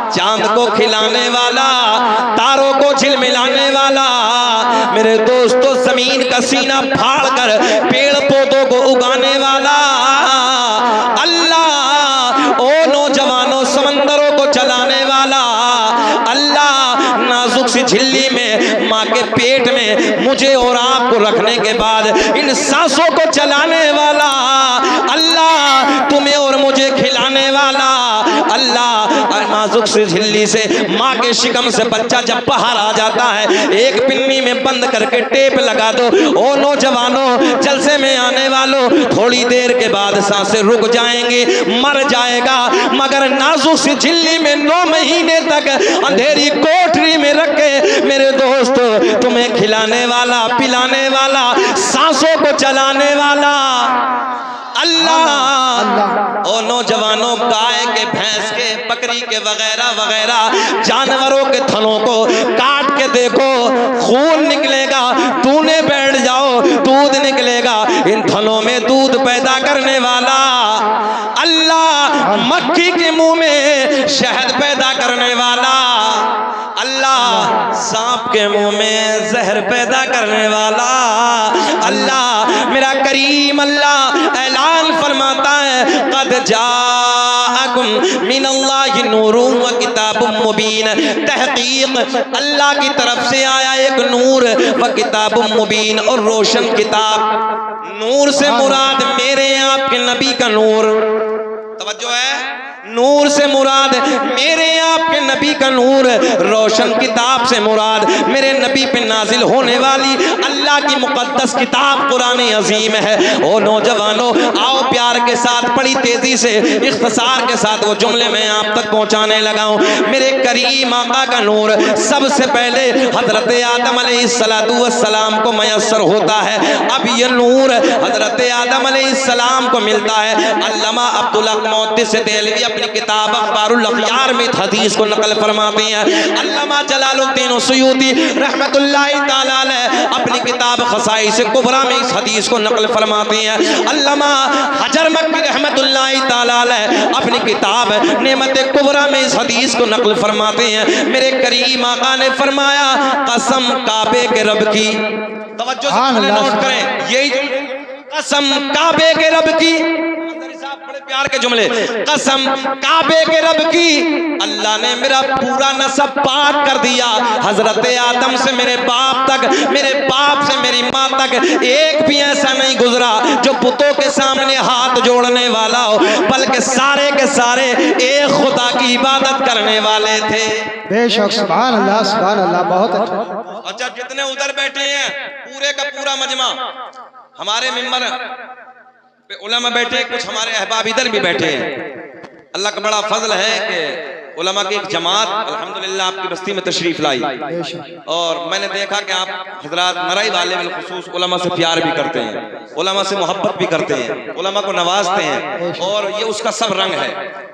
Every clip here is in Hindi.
चांद को खिलाने वाला, तारों को झिलमिलाने वाला, मेरे दोस्तों जमीन का सीना फाड़ कर पेड़ पौधों को उगाने वाला अल्लाह, ओ नौजवानों समंदरों को चलाने वाला अल्लाह, नाजुक सी झिल्ली में माँ के पेट में मुझे और आपको रखने के बाद इन सांसों को चलाने वाला अल्लाह, तुम्हें और मुझे खिलाने वाला अल्लाह। नाजुक सी झिल्ली से माँ के शिकम से बच्चा जब बाहर आ जाता है, एक पिन्नी में बंद करके टेप लगा दो। ओ नौजवानों, जलसे में आने वालों, थोड़ी देर के बाद सांसें रुक जाएंगी, मर जाएगा, मगर नाजुक सी झिल्ली में 9 महीने तक अंधेरी कोठरी में रख के मेरे दोस्तों तुम्हें खिलाने वाला, पिलाने वाला, सांसों को चलाने वाला अल्लाह। ओ नौजवानों, गाय के, भैंस के, बकरी के वगैरह वगैरह जानवरों के थनों को काट के देखो, खून निकलेगा, तूने बैठ जाओ, दूध निकलेगा। इन थनों में दूध पैदा करने वाला अल्लाह, मक्खी के मुंह में शहद पैदा करने वाला अल्लाह, सांप के मुंह में जहर पैदा करने वाला अल्लाह, मेरा करीम अल्लाह ऐलान फरमाता है, कद जाअकुम मिनल्लाहि नूरुन व किताबुम मुबीन, तहकीक अल्लाह की तरफ से आया एक नूर व किताबुम मुबीन, और रोशन किताब। नूर से मुराद मेरे आपके नबी का नूर, तवज्जो है, नूर से मुराद मेरे आपके नबी का नूर, रोशन किताब से मुराद मेरे नबी पे नाजिल होने वाली अल्लाह की मुकद्दस किताब कुरान अजीम है। ओ नौजवानों, आओ प्यार के साथ, बड़ी तेजी से, इख्तिसार के साथ वो जुमले मैं आप तक पहुंचाने लगा हूं। मेरे करीम आका का नूर सबसे पहले हजरत आदम अलैहिस्सलाम को मयस्सर होता है। अब ये नूर हजरत आदम अलैहिस्सलाम को मिलता है। अल्लामा अब्दुल हक मुहद्दिस देहलवी अपनी किताब अखबारुल अखयार में हदीस को नकल फरमाते हैं। अल्लामा जलालुद्दीन सुयूती रहमतुल्लाहि ताला अलैह अपनी किताब खसाइस कुबरा में इस हदीस को नकल फरमाते हैं। अल्लामा हजर मक्की रहमतुल्लाहि ताला अलैह अपनी किताब नेमत कुबरा में इस हदीस को नकल फरमाते हैं। मेरे करीम आका ने फरमाया, कसम काबे के रब की, तवज्जो से नोट करें, यही कसम काबे के रब की, बड़े प्यार के जुमले, कसम काबे के रब की, अल्लाह ने मेरा पूरा नसब पाक कर दिया। हजरत आदम से मेरे बाप तक, मेरे बाप से मेरी माँ तक एक भी ऐसा नहीं गुजरा जो बुतों के सामने हाथ जोड़ने वाला हो, बल्कि सारे के सारे एक खुदा की इबादत करने वाले थे। बेशक, सुभान अल्लाह, सुभान अल्लाह, बहुत अच्छा। जितने उधर बैठे हैं पूरे का पूरा मजमा, हमारे मिंबर पे उलमा बैठे, कुछ हमारे अहबाब इधर भी बैठे हैं। अल्लाह का बड़ा फजल है कि उलमा की एक जमात अल्हम्दुलिल्लाह आपकी बस्ती में तशरीफ लाई, और मैंने देखा कि आप हजरात नराई वाले बिलखुसूस उलमा से प्यार भी करते हैं, उलमा से मोहब्बत भी करते हैं, उलमा को नवाजते हैं, और ये उसका सब रंग है।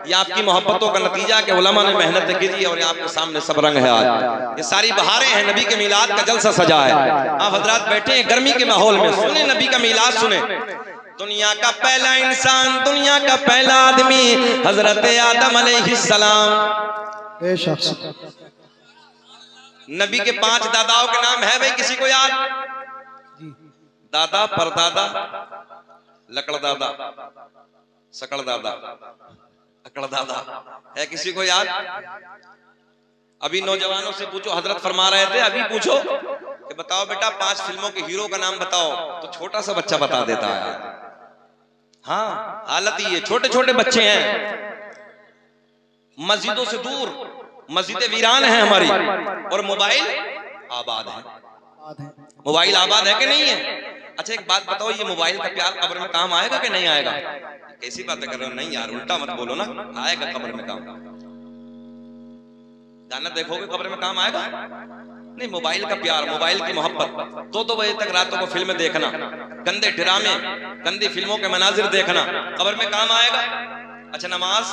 ये आपकी मोहब्बतों का नतीजा कि उलमा ने मेहनत की थी, और ये आपके सामने सब रंग है। आज ये सारी बहारें हैं, नबी के मीलाद का जलसा सजा है। आप हजरात बैठे हैं गर्मी के माहौल में, सुने नबी का मीलाद, सुने। दुनिया का पहला इंसान, दुनिया का पहला आदमी हजरत आदम अलैहिस्सलाम। नबी के 5 दादाओं के नाम है भाई, किसी को याद? दादा, परदादा, लकड़ दादा, सकड़ दादा, अकड़ दादा, है किसी को याद? अभी नौजवानों से पूछो, हजरत फरमा रहे थे अभी पूछो कि बताओ बेटा 5 फिल्मों के हीरो का नाम बताओ, तो छोटा सा बच्चा बता देता है। हाँ, हालत ये, छोटे छोटे बच्चे हैं, मस्जिदों से दूर, मस्जिदें वीरान हैं हमारी, और मोबाइल आबाद है। मोबाइल आबाद है कि नहीं है? अच्छा एक बात बताओ, ये मोबाइल का प्यार कब्र में काम आएगा कि नहीं आएगा? कैसी बातें कर रहे हो? नहीं यार, उल्टा मत बोलो ना, आएगा कब्र में काम। गाना देखोगे कब्र में काम आएगा? नहीं, मोबाइल का प्यार, मोबाइल की मोहब्बत, 2-2 बजे तक रातों को फिल्में देखना, गंदे ड्रामे, गंदी फिल्मों के मनाजिर देखना, कब्र में काम आएगा? अच्छा नमाज,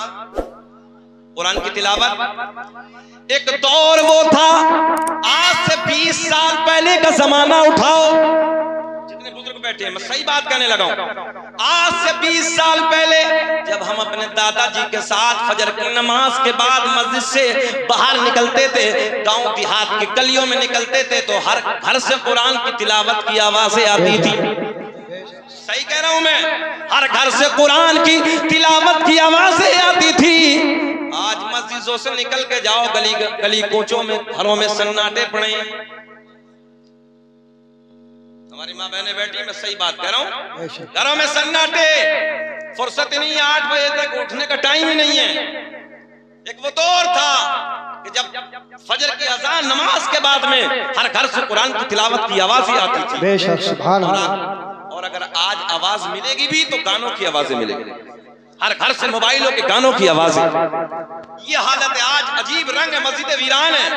कुरान की तिलावत। एक दौर वो था, आज से 20 साल पहले का जमाना उठाओ, जितने बुजुर्ग बैठे हैं, मैं सही बात कहने लगा हूं। आज से 20 साल पहले जब हम अपने दादाजी के साथ फजर की नमाज के बाद मस्जिद से बाहर निकलते थे, गांव देहात की गलियों में निकलते थे, तो हर घर से कुरान की तिलावत की आवाजें आती थी। सही कह रहा हूं मैं, हर घर से कुरान की तिलावत की आवाजें आती थी। आज मस्जिदों से निकल के जाओ, गली गली कोचों में, घरों में सन्नाटे पड़े हैं। हमारी माँ बहनें बैठी, मैं सही बात कह रहा हूं, घरों में सन्नाटे, फुर्सत ही नहीं है, 8 बजे तक उठने का टाइम ही नहीं है। एक वो दौर था कि जब फजर की अज़ान नमाज के बाद में हर घर से कुरान की तिलावत की आवाज ही आती थी। बेशक सुभान अल्लाह। और अगर आज आवाज मिलेगी भी तो गानों की आवाजें मिलेगी, हर घर से मोबाइलों के गानों की आवाजें। ये हालत है आज, अजीब रंग है, मस्जिद वीरान है।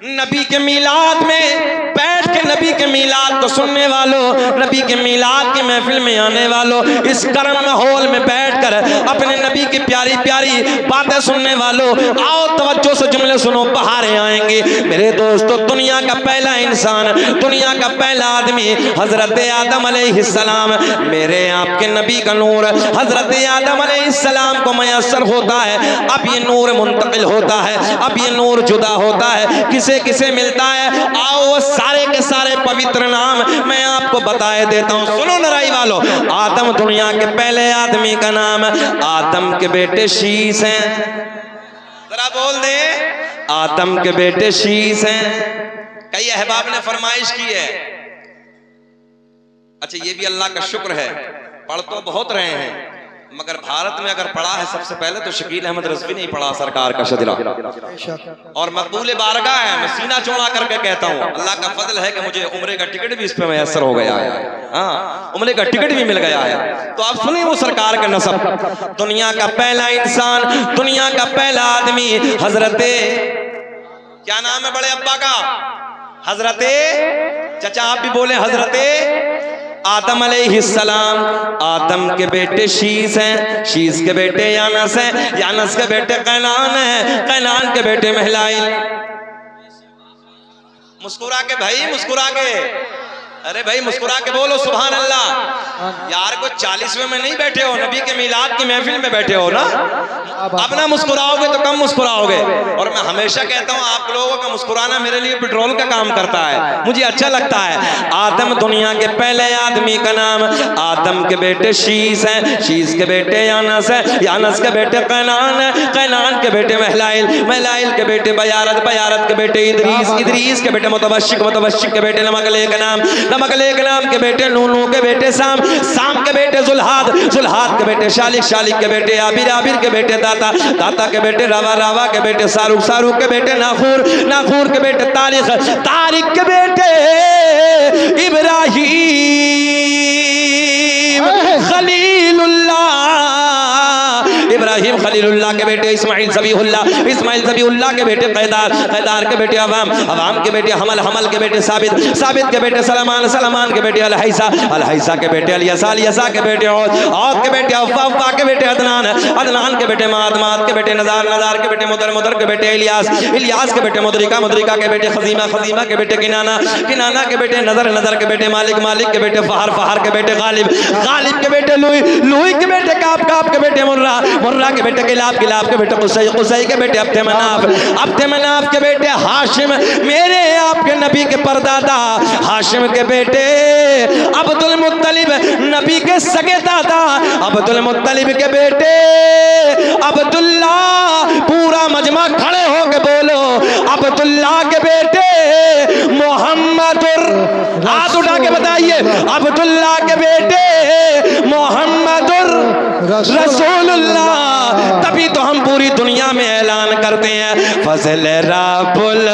नबी के मीलाद में बैठ के नबी के मीलाद को सुनने वालों, नबी के मीलाद की महफिल में आने वालों, इस गर्म माहौल में बैठकर अपने नबी की प्यारी प्यारी बातें सुनने वालों, आओ तवज्जो से जुमले सुनो, बहारें आएंगे। मेरे दोस्तों, दुनिया का पहला इंसान, दुनिया का पहला आदमी हजरत आदम अलैहिस्सलाम, मेरे आपके नबी का नूर हजरत आदम अलैहिस्सलाम को मयस्सर होता है। अब ये नूर मुंतकिल होता है, अब ये नूर जुदा होता है, किसे किसे मिलता है। आओ सारे के सारे पवित्र नाम मैं आपको बताए देता हूं, सुनो नराई वालों। आदम दुनिया के पहले आदमी का नाम, आदम के बेटे शीश हैं, जरा बोल दे, आदम के बेटे शीश हैं। कई अहबाब ने फरमाइश की है, अच्छा ये भी अल्लाह का शुक्र है, पढ़ तो बहुत रहे हैं, मगर भारत में अगर पढ़ा है सबसे पहले तो शकील अहमद रिजवी ने पढ़ा, सरकार का शजरा, और मकबूल बारगाह है। मैं सीना चौड़ा करके कहता हूँ, अल्लाह का फजल है कि मुझे उम्रे का टिकट भी इस पे मैसर हो गया है। हाँ, उम्रे का टिकट भी मिल गया है। तो आप सुनिए वो सरकार का नसब, दुनिया का पहला इंसान, दुनिया का पहला आदमी हजरते, क्या नाम है बड़े अब्बा का? हजरते, चचा आप भी बोले, हजरते आदम अलैहिस्सलाम। आदम के बेटे शीश हैं, शीश के बेटे यानस हैं, यानस के बेटे कैनान हैं, कैनान के बेटे महलाइल। मुस्कुरा के भाई, मुस्कुरा के, अरे भाई मुस्कुरा के बोलो सुभान अल्लाह। यार को 40वें में नहीं बैठे हो, नबी के मीलाद की महफिल में बैठे हो ना। अब ना मुस्कुराओगे तो कम मुस्कुराओगे। और मैं हमेशा कहता हूँ, आप लोगों का मुस्कुराना मेरे लिए पेट्रोल का काम करता है, मुझे अच्छा लगता है। आदम दुनिया के पहले आदमी का नाम, आदम के बेटे शीश हैं, शीश के बेटे यानस हैं, यानस के बेटे कैनान हैं, कैनान के बेटे महलाइल, महलाइल के बेटे बयारत, बयारत के बेटे इदरीस, इदरीस के बेटे मुतवश्शिक, मुतवश्शिक के बेटे नमकले का नाम, नमकले के नाम के बेटे नूनू के बेटे साम, साम के बेटे जुल्हाद, जुल्हाद के बेटे शालिक, शालिक के बेटे आबिर, आबिर के बेटे दाता, दाता के बेटे रावा, रावा के बेटे सारुक, सारुक के बेटे नाखूर, नाखूर के बेटे तारिक, तारिक के बेटे इब्राहिम खलीलुल्लाह, इब्राहिम खलीलुल्लाह के बेटे इस्माइल ज़बीहुल्लाह, इस्माइल ज़बीहुल्लाह के बेटे कैदार, कैदार के बेटे अवाम, अवाम के बेटे हमल, हमल के बेटे साबित, साबित के बेटे सलमान, सलमान के बेटे अलहैसा, अलहैसा के बेटे अलियसा, अलियसा के बेटे औद, औद के बेटे अव्वा, अव्वा के बेटे अदनान, अदनान के बेटे माद, माद के बेटे नज़ार, नज़ार के बेटे मुदर, मुदर के बेटे इलियास, इलियास के बेटे मुदरिका, मुदरिका के बेटे खजीमा, खजीमा के बेटे किनाना, किनाना के बेटे नज़र, नज़र के बेटे मालिक, मालिक के बेटे फहर, फहर के बेटे गालिब, गालिब के बेटे लुई, लुई के बेटे काब, काब के बेटे मुर्रा, मुर्रा के बेटे गिलाब, गिलाब के बेटे कुसै, कुसै के बेटे अब्दे मनाफ, अब्दे मनाफ के बेटे हाशिम, मेरे आपके नबी के परदादा हाशिम के बेटे अब्दुल मुत्तलिब, नबी के सगे दादा अब्दुल मुत्तलिब के बेटे अब्दुल्ला। पूरा मजमा खड़े हो के बोलो, अब्दुल्ला के बेटे मोहम्मदुर, हाथ उठा के बताइए, अब्दुल्ला के बेटे मोहम्मदुर रसूलुल्लाह। तभी तो हम पूरी दुनिया में ऐलान करते हैं फजल रब्बुल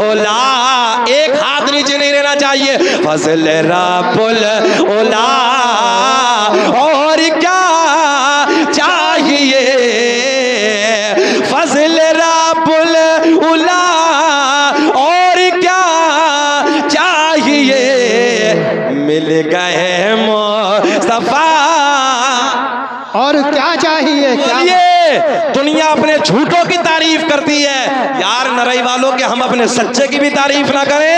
उला, एक हाथ नीचे नहीं रहना चाहिए, फजल रब्बुल उला, और क्या चाहिए, फजल रब्बुल उला, और क्या चाहिए, मिल गए मुस्तफा, और क्या चाहिए, क्या दुनिया अपने झूठों की तारीफ करती है यार, नरई वालों के हम अपने सच्चे की भी तारीफ ना करें।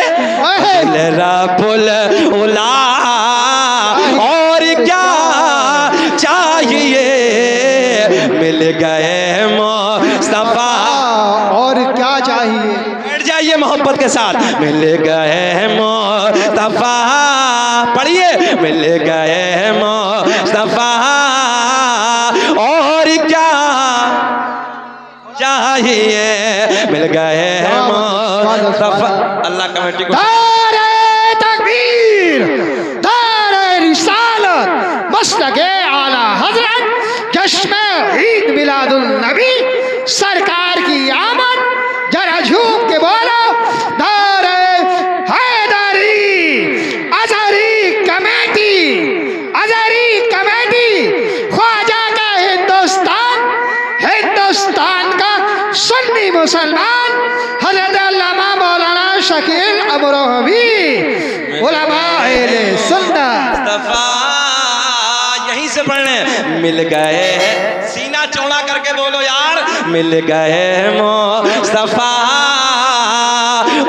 रब्बुल उला और क्या चाहिए, मिल गए मुस्तफा। और क्या चाहिए, बैठ जाइए मोहब्बत के साथ। मिल गए मुस्तफा, पढ़िए, मिल गए मुस्तफा और क्या चाहिए, मिल गए मुस्तफा। अल्लाह कमेटी को दारे तकबीर, दारे रिसालत, मसलके आला हजरत, जश्न ईद मिलादुल नबी, सरकार की आमद, जरा झूम के बोलो दारे हैदरी, अजहरी कमेटी, अजहरी कमेटी, ख्वाजा का हिंदुस्तान, हिंदुस्तान का सुन्नी मुसलमान, हजरत अल्लामा मौलाना शकील अमरोहवी, उलमाए सुन्नत। मुस्तफा, यहीं से पढ़ने। मिल गए, सीना चौड़ा करके बोलो यार, मिल गए मुस्तफा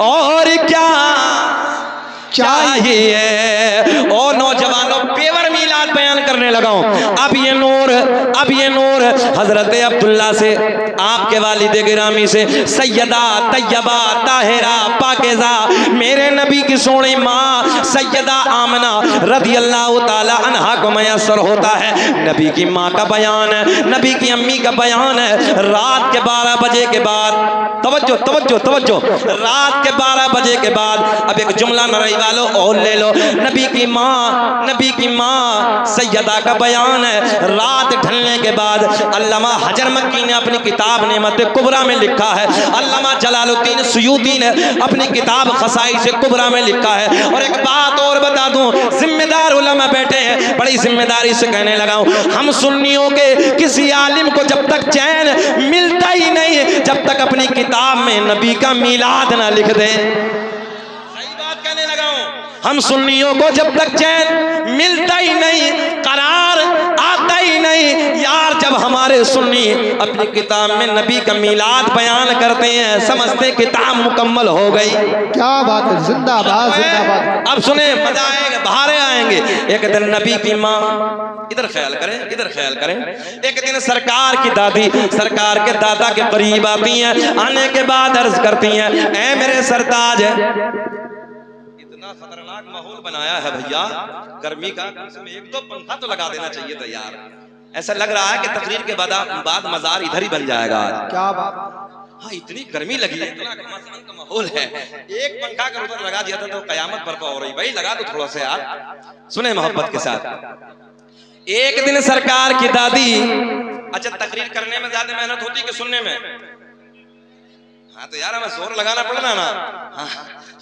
और क्या चाहिए। ओ नौजवानों, पेवर मीलाद बयान करने लगा हूं। अब ये नूर हजरत अब्दुल्ला से, आपके वालिद गिरामी से, सैयदा तैयबा ताहिरा पाकिज़ा, मेरे नबी की सोनी माँ सैयदा आमना रज़ी अल्लाह ताला अन्हा को मयसर होता है। नबी की माँ का बयान है, नबी की अम्मी का बयान है। रात के 12 बजे के बाद, तवज्जो तवज्जो तवज्जो, रात के 12 बजे के बाद अब एक जुमला नरई वालों और ले लो। नबी की माँ सैयदा का बयान है। रात ढलने के बाद अल्लामा हजर मक्की ने अपनी किताब नेमत कुबरा में लिखा है, अल्लामा जलालुद्दीन सुयूती ने अपनी किताब खसाइस कुबरा में लिखा है। और एक बात और बता दूं, जिम्मेदार उलमा बैठे हैं, बड़ी जिम्मेदारी से कहने लगा हूं, हम सुन्नियों के किसी आलिम को जब तक चैन मिलता ही नहीं जब तक अपनी किताब में नबी का मीलाद ना लिख दें। सही बात कहने लगा हूं, हम सुन्नियों को जब तक चैन मिलता ही नहीं, करार आता ही नहीं यार, जब हमारे सुन्नी अपनी किताब में नबी का मीलाद बयान करते हैं, समझते किताब मुकम्मल हो गई। क्या बात है, जिंदाबाद जिंदाबाद। अब सुने, मजा आएगा, बाहर आएंगे। एक दिन नबी की माँ, इधर ख्याल करें, इधर ख्याल करें, एक दिन सरकार की दादी सरकार के दादा के करीब आती हैं। आने के बाद अर्ज करती हैं, ऐ मेरे सरताज, इतना खतरनाक माहौल बनाया है भैया गर्मी का, इसमें एक दो पंखा तो लगा देना चाहिए था यार। ऐसा लग रहा है कि तकरीर के बाद मजार इधर ही बन जाएगा। क्या बात, हाँ, इतनी गर्मी लगी है, इतना घमासान का माहौल है, एक पंखा कर उधर लगा दिया था तो कयामत बर्पा हो रही। भाई लगा दो थोड़ा सा यार, सुने मोहब्बत के साथ। एक दिन सरकार की दादी, अच्छा तकरीर करने में ज्यादा मेहनत होती कि सुनने में? हाँ तो यार हमें जोर लगाना पड़ना ना। हाँ,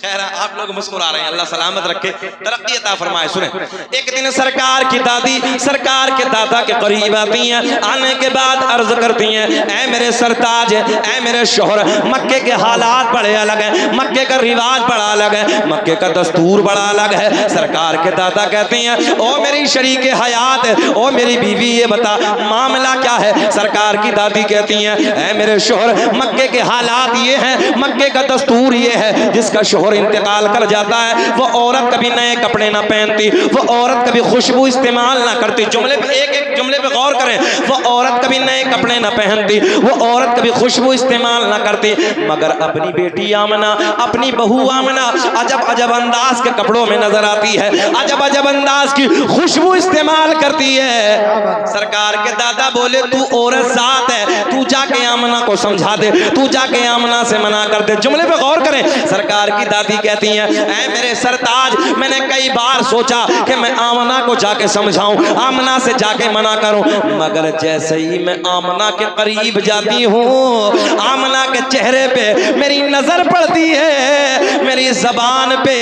खैर आप लोग मुस्कुरा रहे हैं, अल्लाह सलामत रखे, तरक्की अता फरमाए। सुने, एक दिन सरकार की दादी सरकार के दादा के करीब आती हैं। आने के बाद अर्ज करती हैं, ऐ मेरे सरताज, ऐ मेरे शोहर, मक्के के हालात बड़े अलग हैं, मक्के का रिवाज बड़ा अलग है, मक्के का दस्तूर बड़ा अलग है। सरकार के दादा कहते हैं, ओ मेरी शरीक हयात, ओ मेरी बीवी, ये बता मामला क्या है। सरकार की दादी कहती हैं, ऐ मेरे शोहर, मक्के के हालात ये हैं, मक्के का दस्तूर ये है, जिसका शोहर इंतकाल कर जाता है वो औरत कभी नए कपड़े ना पहनती, वो औरत कभी खुशबू इस्तेमाल ना करती। जुमले पे एक जुमले पे गौर करें, वो औरत कभी नए कपड़े ना पहनती, वो औरत कभी खुशबू इस्तेमाल ना करती, मगर अपनी बेटी आमना, अपनी बहू आमना अजब अजब अंदाज के कपड़ों में नजर आती है, अजब अजब अंदाज की खुशबू इस्तेमाल करती है। सरकार के दादा बोले, तू औरत जात है, तू जाके आमना को समझा दे, तू जाके आमना से मना कर दे। जुमले पे गौर करें, सरकार की दादी कहती हैं, ऐ मेरे सरताज, मैंने कई बार सोचा कि मैं आमना को जाके समझाऊं, आमना से जाके मना करूं, मगर जैसे ही मैं आमना के करीब जाती हूं, आमना के चेहरे पे मेरी नजर पड़ती है, मेरी जबान पे,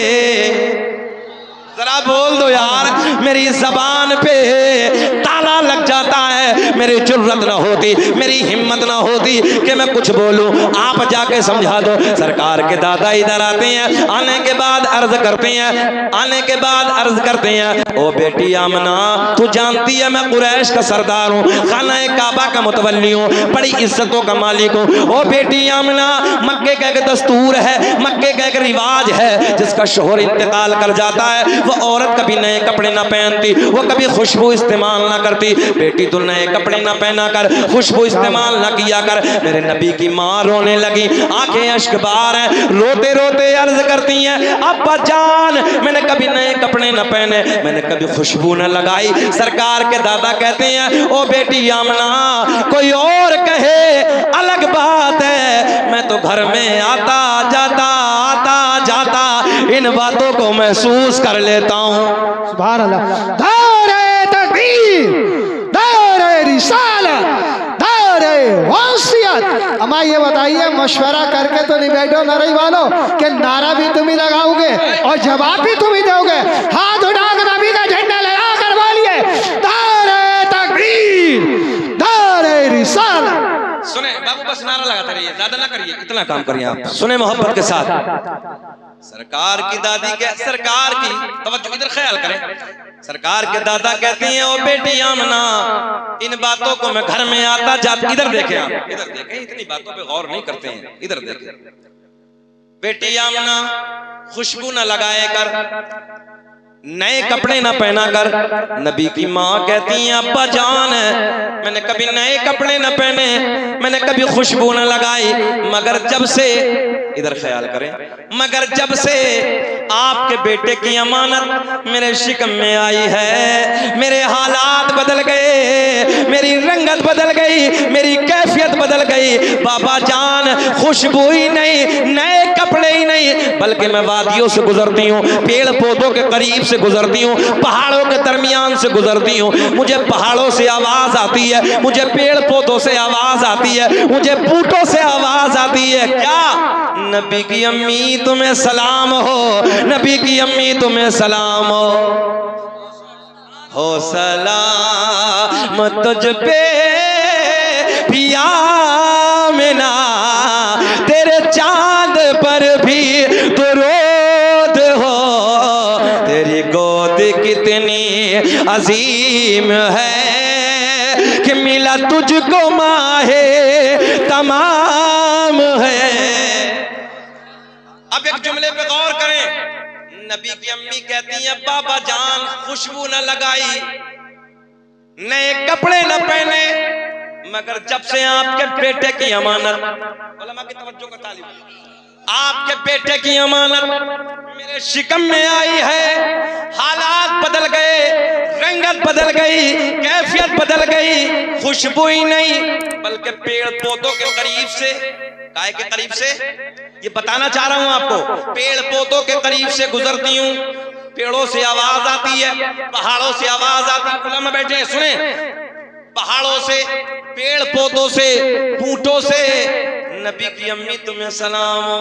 जरा बोल दो यार, मेरी जबान पे ताला ताला लग जाता है। मेरी जुर्रत ना होती, मेरी हिम्मत ना होती कि मैं कुछ बोलूं। आप जाके समझा दो। सरकार के दादा इधर आते हैं, आने के बाद अर्ज करते हैं, आने के बाद अर्ज करते हैं, ओ बेटी आमना, तू जानती है मैं कुरैश का सरदार हूँ, खाना काबा का मुतवल्ली हूँ, बड़ी इज्जतों का मालिक हूँ। ओ बेटी आमना, मक्के का एक दस्तूर है, मक्के का एक रिवाज है, जिसका शोहर इंतकाल कर जाता है वो औरत कभी नए कपड़े ना पहनती, वो कभी खुशबू इस्तेमाल ना करती। बेटी तू नए कपड़े ना पहना कर, खुशबू इस्तेमाल ना किया कर। मेरे नबी की माँ रोने लगी, आंखें अश्कबार हैं, रोते रोते अर्ज करती हैं, अब्बा जान मैंने कभी नए कपड़े ना पहने, मैंने कभी खुशबू ना लगाई। सरकार के दादा कहते हैं, ओ बेटी आमना, कोई और कहे अलग बात है, मैं तो घर में आता जाता इन बातों को महसूस कर लेता हूँ। सुभान अल्लाह। दारे तकबीर, दारे रिसालत, दारे वसीयत। अम्मा ये बताइए, मशवरा करके तो नहीं बैठो नारे वालों कि नारा भी तुम ही लगाओगे और जवाब भी तुम ही दोगे। हाथ उठाकर नबी का झंडा लगा कर बोलिए, दारे तकबीर, दारे रिसालत। सुने बाबू, बस नारा लगाते रहिए, ज्यादा ना करिए, इतना काम करिए आप। सुने मोहब्बत के साथ। सरकार की दादी के, सरकार की तवज्जो इधर ख्याल करें। सरकार के दादा कहती हैं, ओ बेटी आमना, इन बातों को मैं घर में आता जाता, इधर देखें आप, इधर देखें, इतनी बातों पे गौर नहीं करते हैं, इधर देखें। बेटी आमना, खुशबू न लगाए कर, नए कपड़े ना पहना कर। नबी की माँ कहती हैं, अब्बा जान मैंने कभी नए कपड़े ना पहने, मैंने कभी खुशबू ना लगाई, मगर जब से, इधर ख्याल करें, मगर जब से आपके बेटे की अमानत मेरे शिकम में आई है, मेरे हालात बदल गए, मेरी रंगत बदल गई, मेरी कैफियत बदल गई। बाबा जान, खुशबू ही नहीं, नए कपड़े ही नहीं, बल्कि मैं वादियों से गुजरती हूँ, पेड़ पौधों के करीब से गुजरती हूँ, पहाड़ों के दरमियान से गुजरती हूँ, मुझे पहाड़ों से आवाज आती है, मुझे पेड़ पौधों से आवाज आती है, मुझे बूटों से आवाज आती है। क्या? नबी की अम्मी तुम्हें सलाम हो, नबी की अम्मी तुम्हें सलाम हो सलाम तुझ पे पिया मिना, तेरे चांद पर भी दुरूद हो, तेरी गोद कितनी अजीम है कि मिला तुझको माहे तमाम है। अब एक जुमले पे गौर करें, नबी की अम्मी कहती हैं, बाबा जान खुशबू न लगाई, नए कपड़े न पहने, मगर जब से आपके बेटे की अमानत, उलमा की तवज्जो का तालिब, आपके बेटे की अमानत मेरे शिकम में आई है, हालात बदल गए, रंगत बदल गई, कैफियत बदल गई, खुशबू ही नहीं बल्कि पेड़ पौधों के करीब से, काय के करीब से, ये बताना चाह रहा हूं आपको, पेड़ पौधों के करीब से गुजरती हूँ, पेड़ों से आवाज आती है, पहाड़ों से आवाज आती है। उलमा बैठे हैं, सुने, पहाड़ों से, पेड़ पौधों से, बूटों से, नबी की अम्मी तुम्हें सलाम हो।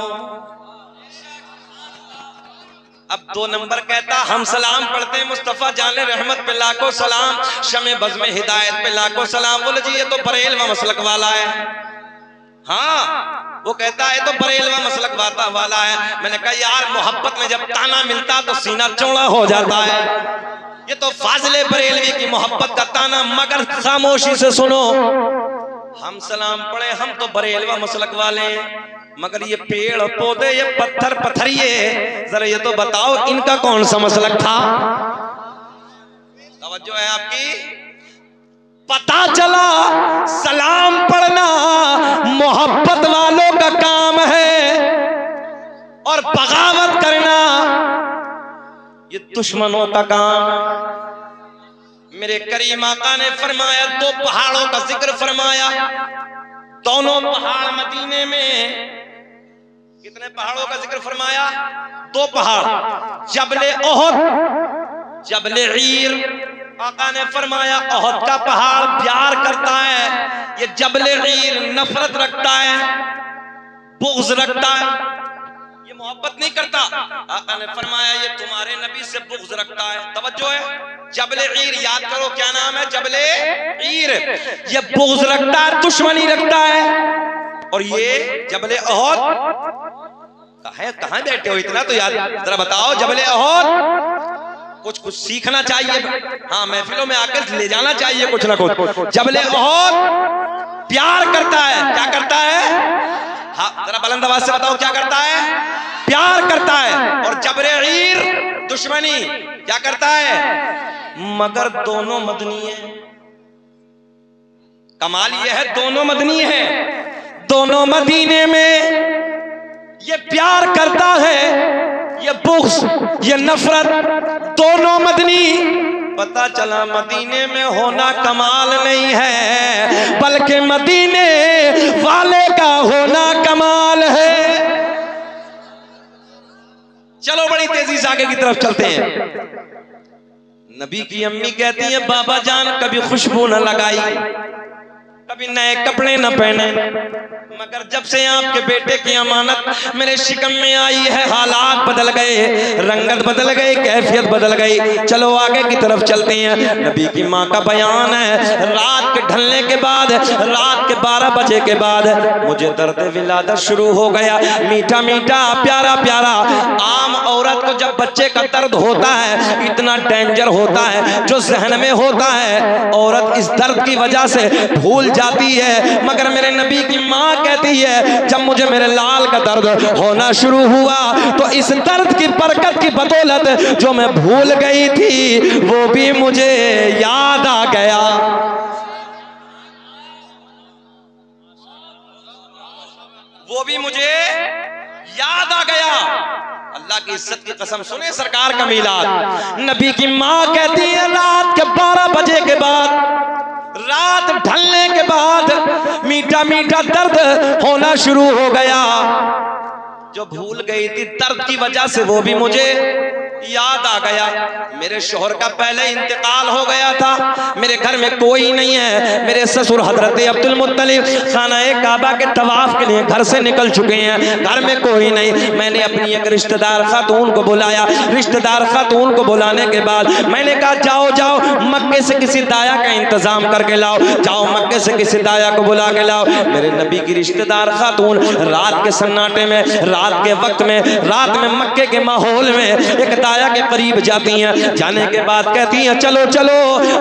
अब 2 नंबर कहता, हम सलाम पढ़ते हैं, मुस्तफा जाने रहमत पे लाखों सलाम, शमे बज़्म हिदायत पे लाखों सलाम। बोले जी ये तो बरेलवा मसलक वाला है। हाँ, वो कहता है तो बरेलवा मसलक वाला है। मैंने कहा यार, मोहब्बत में जब ताना मिलता तो सीना चौड़ा हो जाता है। ये तो फाजिले बरेलवी की मोहब्बत का ताना, मगर खामोशी से सुनो, हम सलाम पढ़े, हम तो बरेलवा मसलक वाले हैं, मगर ये पेड़ पौधे, ये पत्थर पत्थरिए, जरा ये तो बताओ इनका कौन सा मसलक था? तवज्जो है आपकी? पता चला सलाम पढ़ना मोहब्बत वालों का काम है और बगावत करना ये दुश्मनों का काम। मेरे करीम आका ने फरमाया, 2 पहाड़ों का जिक्र फरमाया, दोनों पहाड़ मदीने में, कितने पहाड़ों का जिक्र फरमाया? 2 पहाड़, जबले ओहद, जबले ईर। आका ने फरमाया ओहद का पहाड़ प्यार करता है, ये जबले ईर नफरत रखता है, बुग़्ज़ रखता है। ये मोहब्बत नहीं करता। आका ने फरमाया ये तुम्हारे नबी से बुग़्ज़ रखता है। तवज्जो है, जबले ईर याद करो, क्या नाम है? जबले ईर। ये बुग़्ज़ रखता है, दुश्मनी रखता है। और ये जबले ओहद कहाँ बैठे हो इतना तो याद जरा बताओ। जबले ओहद कुछ सीखना चाहिए, हाँ महफिलों में आकर ले जाना चाहिए कुछ ना कुछ। जबले ओहद प्यार करता है। क्या करता है? हाँ जरा बुलंद आवाज से बताओ, क्या करता है? प्यार करता है। और जबले ईर दुश्मनी क्या करता है? मगर दोनों मदनी है। कमाल ये है दोनों मदनी है। दोनों मदीने में ये प्यार करता है, ये बुग़्ज़, ये नफरत दोनों मदनी। पता चला मदीने में होना कमाल नहीं है, बल्कि मदीने वाले का होना कमाल है। चलो बड़ी तेजी से आगे की तरफ चलते हैं। नबी की अम्मी कहती है बाबा जान कभी खुशबू न लगाई, कभी नए कपड़े न पहने, मगर जब से आपके बेटे की अमानत मेरे शिकम में आई है हालात बदल गए, रंगत बदल गई, कैफियत बदल गई। चलो आगे की तरफ चलते हैं। नबी की माँ का बयान है, रात के ढलने के बाद, रात के 12 बजे के बाद मुझे दर्द विलादत शुरू हो गया। मीठा मीठा प्यारा प्यारा। आम औरत को जब बच्चे का दर्द होता है इतना डेंजर होता है, जो जहन में होता है औरत इस दर्द की वजह से भूल जाती है। मगर मेरे नबी की माँ कहती है जब मुझे मेरे लाल का दर्द होना शुरू हुआ तो इस दर्द की बरकत की बदौलत जो मैं भूल गई थी वो भी मुझे याद आ गया। वो भी मुझे याद आ गया। अल्लाह की इज्जत की कसम सुने सरकार का मीलाद। नबी की माँ कहती है रात के 12 बजे के बाद, रात ढलने के बाद मीठा मीठा दर्द होना शुरू हो गया। जो भूल गई थी दर्द की वजह से वो भी मुझे याद आ गया। मेरे शोहर का पहले इंतकाल हो गया था, मेरे घर में कोई नहीं है। मेरे ससुर हजरत अब्दुल मुत्तलिब खाना-ए काबा के तवाफ के लिए घर से निकल चुके हैं, घर में कोई नहीं। मैंने अपनी एक रिश्तेदार खातून को बुलाया। रिश्तेदार खातून को बुलाने के बाद मैंने कहा जाओ जाओ मक्के से किसी दाया का इंतजाम करके लाओ, जाओ मक्के से किसी दाया को बुला के लाओ। मेरे नबी की रिश्तेदार खातून रात के सन्नाटे में, रात के वक्त में, रात में मक्के के माहौल में एक दाया के करीब जाती हैं। जाने के बाद कहती हैं चलो चलो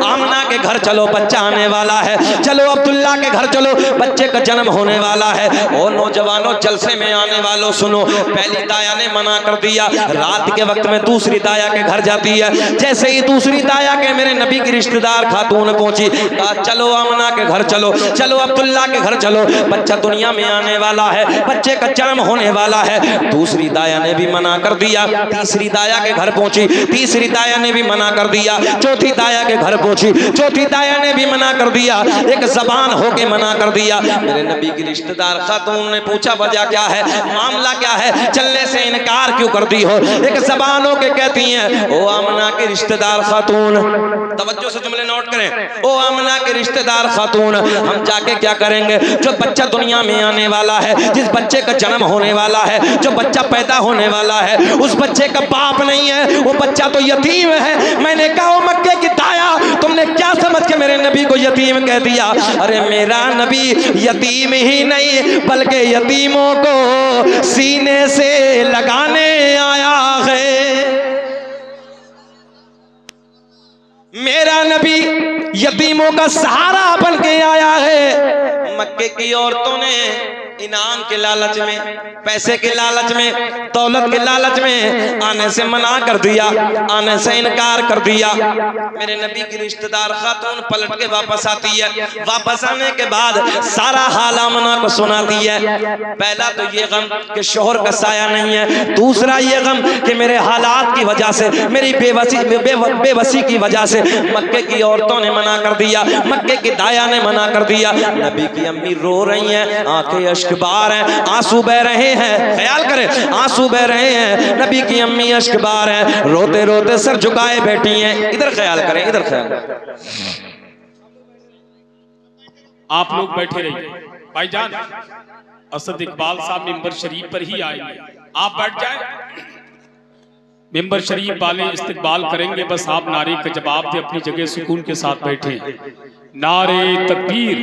आमना के घर चलो, बच्चा आने वाला है। चलो अब्दुल्ला के घर चलो, बच्चे का जन्म होने वाला है। ओ नौजवानों जलसे में आने वालों सुनो, पहली दाया ने मना कर दिया। रात के वक्त में दूसरी दाया के घर जाती है। जैसे ही दूसरी दाया के मेरे नबी की रिश्तेदार खातून पहुंची, कहा चलो आमना के घर चलो, चलो अब्दुल्ला के घर चलो, बच्चा दुनिया में आने वाला है, बच्चे का जन्म होने वाला है। दूसरी दाया ने भी मना कर दिया। तीसरी दाया के घर पहुंची, तीसरी दाया ने भी मना कर दिया। चौथी दाया के घर पहुंची, चौथी दाया ने भी मना कर दिया। एक जबान होके मना कर दिया। मेरे नबी की रिश्तेदार खातून ने पूछा वजह क्या है, मामला क्या है, चलने से इनकार क्यों कर दी हो? एक जबान होके कहती हैं ओ आमना के रिश्तेदार खातून, तवज्जो से जुमले नोट करें, ओ आमना के रिश्तेदार खातून, हम जाके क्या करेंगे? जो बच्चा दुनिया में आने वाला है, जिस बच्चे का जन्म होने वाला है, जो बच्चा पैदा होने वाला है, उस बच्चे का बाप नहीं है, वो बच्चा तो यतीम है। मैंने कहा मक्के की दाया तुमने क्या समझ के मेरे नबी को यतीम कह दिया? अरे मेरा नबी यतीम ही नहीं बल्कि यतीमों को सीने से लगाने आया है। मेरा नबी यतीमों का सहारा बन के आया है। मक्के की औरतों ने इनाम के लालच में, पैसे के लालच में, दौलत के लालच में आने से मना कर दिया, आने से इनकार कर दिया। मेरे नबी की रिश्तेदार खातून पलट के वापस आती है। वापस आने के बाद सारा हाल आमना को सुनाती है। पहला तो ये गम कि शोहर का साया नहीं है, दूसरा ये गम कि मेरे हालात की वजह से, मेरी बेबसी की वजह से मक्के की औरतों ने मना कर दिया, मक्के की दाया ने मना कर दिया। नबी की अम्मी रो रही हैं, आंखें अश्क बार हैं, आंसू बह रहे हैं। ख्याल करें आंसू बह रहे हैं। नबी की अम्मी अश्क बार हैं, रोते रोते सर झुकाए बैठी हैं। इधर ख्याल करें, इधर ख्याल करें। आप लोग बैठे रहिए भाईजान, असद इकबाल साहब मिंबर शरीफ पर ही आएंगे। आप बैठ जाए, मिंबर शरीफ वाले इस्तकबाल करेंगे, बस आप नारे का जवाब दे, अपनी जगह सुकून के साथ बैठे। नारे तकबीर,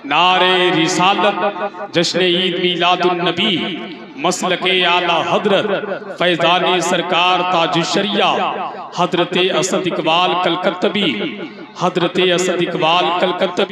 नारे रिसालत, जश्न ईद मीलादुन नबी, मसलके आला हजरत फैजान सरकार ताजुशरिया हजरत असद इकबाल कलकत्तबी, हजरत असद इकबाल कलकत्तबी।